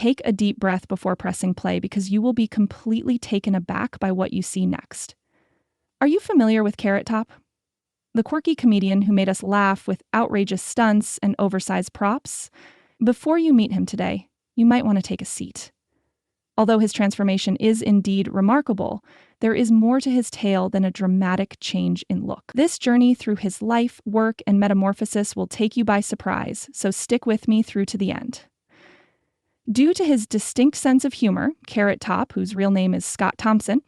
take a deep breath before pressing play because you will be completely taken aback by what you see next. Are you familiar with Carrot Top? The quirky comedian who made us laugh with outrageous stunts and oversized props? Before you meet him today, you might want to take a seat. Although his transformation is indeed remarkable, there is more to his tale than a dramatic change in look. This journey through his life, work, and metamorphosis will take you by surprise, so stick with me through to the end. Due to his distinct sense of humor, Carrot Top, whose real name is Scott Thompson,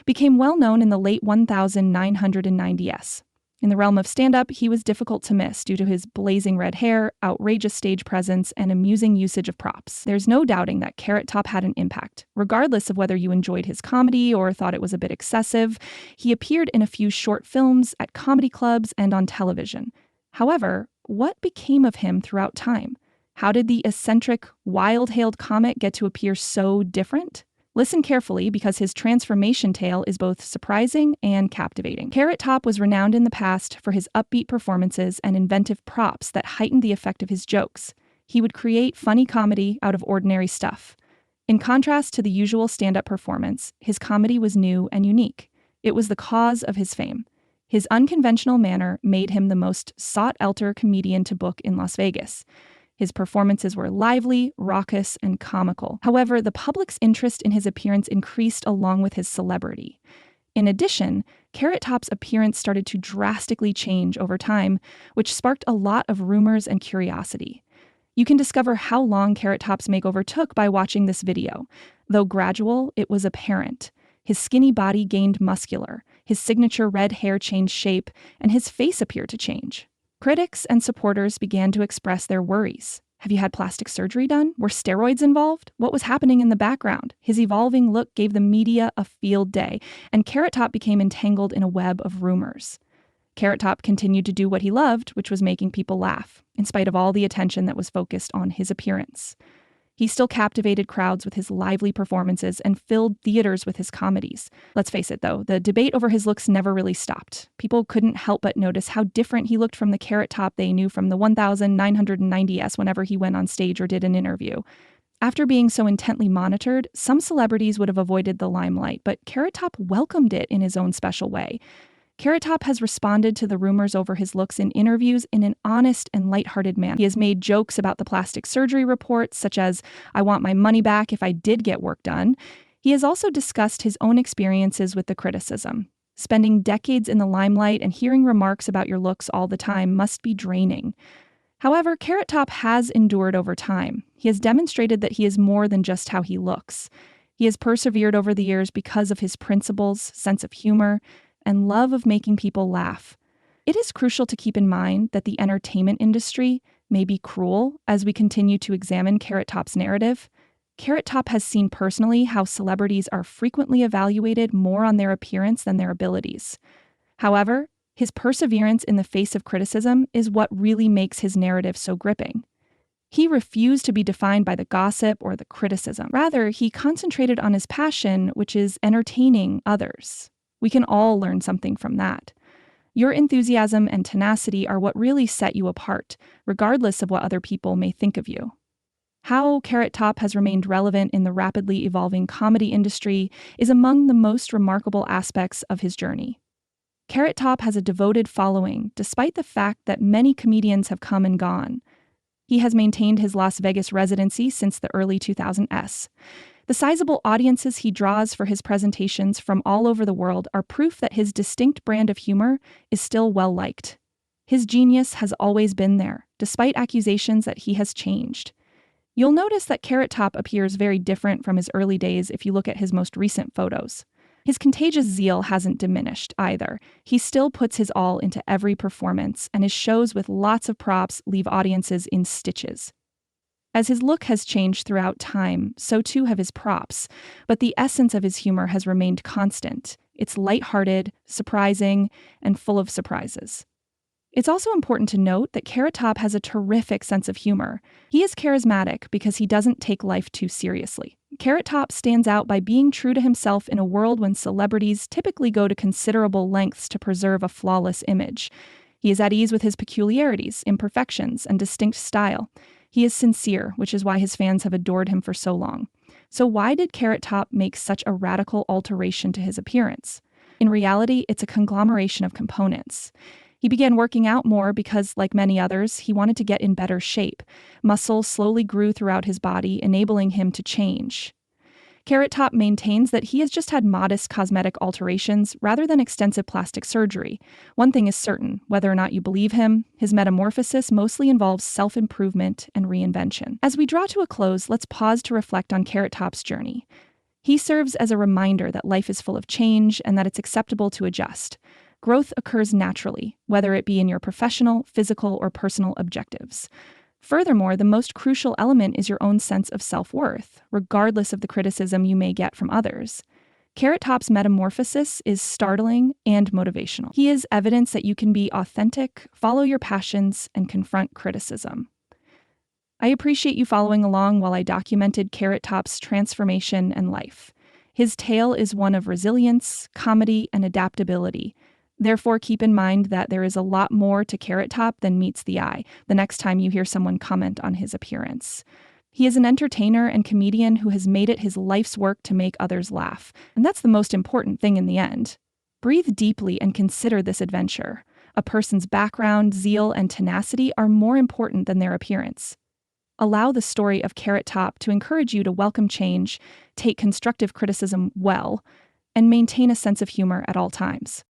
became well known in the late 1990s. In the realm of stand-up, he was difficult to miss due to his blazing red hair, outrageous stage presence, and amusing usage of props. There's no doubting that Carrot Top had an impact. Regardless of whether you enjoyed his comedy or thought it was a bit excessive, he appeared in a few short films, at comedy clubs, and on television. However, what became of him throughout time? How did the eccentric, wild-hailed comic get to appear so different? Listen carefully because his transformation tale is both surprising and captivating. Carrot Top was renowned in the past for his upbeat performances and inventive props that heightened the effect of his jokes. He would create funny comedy out of ordinary stuff. In contrast to the usual stand-up performance, his comedy was new and unique. It was the cause of his fame. His unconventional manner made him the most sought-after comedian to book in Las Vegas. His performances were lively, raucous, and comical. However, the public's interest in his appearance increased along with his celebrity. In addition, Carrot Top's appearance started to drastically change over time, which sparked a lot of rumors and curiosity. You can discover how long Carrot Top's makeover took by watching this video. Though gradual, it was apparent. His skinny body gained muscular, his signature red hair changed shape, and his face appeared to change. Critics and supporters began to express their worries. Have you had plastic surgery done? Were steroids involved? What was happening in the background? His evolving look gave the media a field day, and Carrot Top became entangled in a web of rumors. Carrot Top continued to do what he loved, which was making people laugh, in spite of all the attention that was focused on his appearance. He still captivated crowds with his lively performances and filled theaters with his comedies. Let's face it, though, the debate over his looks never really stopped. People couldn't help but notice how different he looked from the Carrot Top they knew from the 1990s whenever he went on stage or did an interview. After being so intently monitored, some celebrities would have avoided the limelight, but Carrot Top welcomed it in his own special way. Carrot Top has responded to the rumors over his looks in interviews in an honest and lighthearted manner. He has made jokes about the plastic surgery reports, such as, "I want my money back if I did get work done." He has also discussed his own experiences with the criticism. Spending decades in the limelight and hearing remarks about your looks all the time must be draining. However, Carrot Top has endured over time. He has demonstrated that he is more than just how he looks. He has persevered over the years because of his principles, sense of humor, and love of making people laugh. It is crucial to keep in mind that the entertainment industry may be cruel as we continue to examine Carrot Top's narrative. Carrot Top has seen personally how celebrities are frequently evaluated more on their appearance than their abilities. However, his perseverance in the face of criticism is what really makes his narrative so gripping. He refused to be defined by the gossip or the criticism. Rather, he concentrated on his passion, which is entertaining others. We can all learn something from that. Your enthusiasm and tenacity are what really set you apart, regardless of what other people may think of you. How Carrot Top has remained relevant in the rapidly evolving comedy industry is among the most remarkable aspects of his journey. Carrot Top has a devoted following, despite the fact that many comedians have come and gone. He has maintained his Las Vegas residency since the early 2000s. The sizable audiences he draws for his presentations from all over the world are proof that his distinct brand of humor is still well-liked. His genius has always been there, despite accusations that he has changed. You'll notice that Carrot Top appears very different from his early days if you look at his most recent photos. His contagious zeal hasn't diminished either. He still puts his all into every performance, and his shows with lots of props leave audiences in stitches. As his look has changed throughout time, so too have his props, but the essence of his humor has remained constant. It's lighthearted, surprising, and full of surprises. It's also important to note that Carrot Top has a terrific sense of humor. He is charismatic because he doesn't take life too seriously. Carrot Top stands out by being true to himself in a world when celebrities typically go to considerable lengths to preserve a flawless image. He is at ease with his peculiarities, imperfections, and distinct style. He is sincere, which is why his fans have adored him for so long. So why did Carrot Top make such a radical alteration to his appearance? In reality, it's a conglomeration of components. He began working out more because, like many others, he wanted to get in better shape. Muscle slowly grew throughout his body, enabling him to change. Carrot Top maintains that he has just had modest cosmetic alterations rather than extensive plastic surgery. One thing is certain, whether or not you believe him, his metamorphosis mostly involves self-improvement and reinvention. As we draw to a close, let's pause to reflect on Carrot Top's journey. He serves as a reminder that life is full of change and that it's acceptable to adjust. Growth occurs naturally, whether it be in your professional, physical, or personal objectives. Furthermore, the most crucial element is your own sense of self-worth, regardless of the criticism you may get from others. Carrot Top's metamorphosis is startling and motivational. He is evidence that you can be authentic, follow your passions, and confront criticism. I appreciate you following along while I documented Carrot Top's transformation and life. His tale is one of resilience, comedy, and adaptability. Therefore, keep in mind that there is a lot more to Carrot Top than meets the eye the next time you hear someone comment on his appearance. He is an entertainer and comedian who has made it his life's work to make others laugh, and that's the most important thing in the end. Breathe deeply and consider this adventure. A person's background, zeal, and tenacity are more important than their appearance. Allow the story of Carrot Top to encourage you to welcome change, take constructive criticism well, and maintain a sense of humor at all times.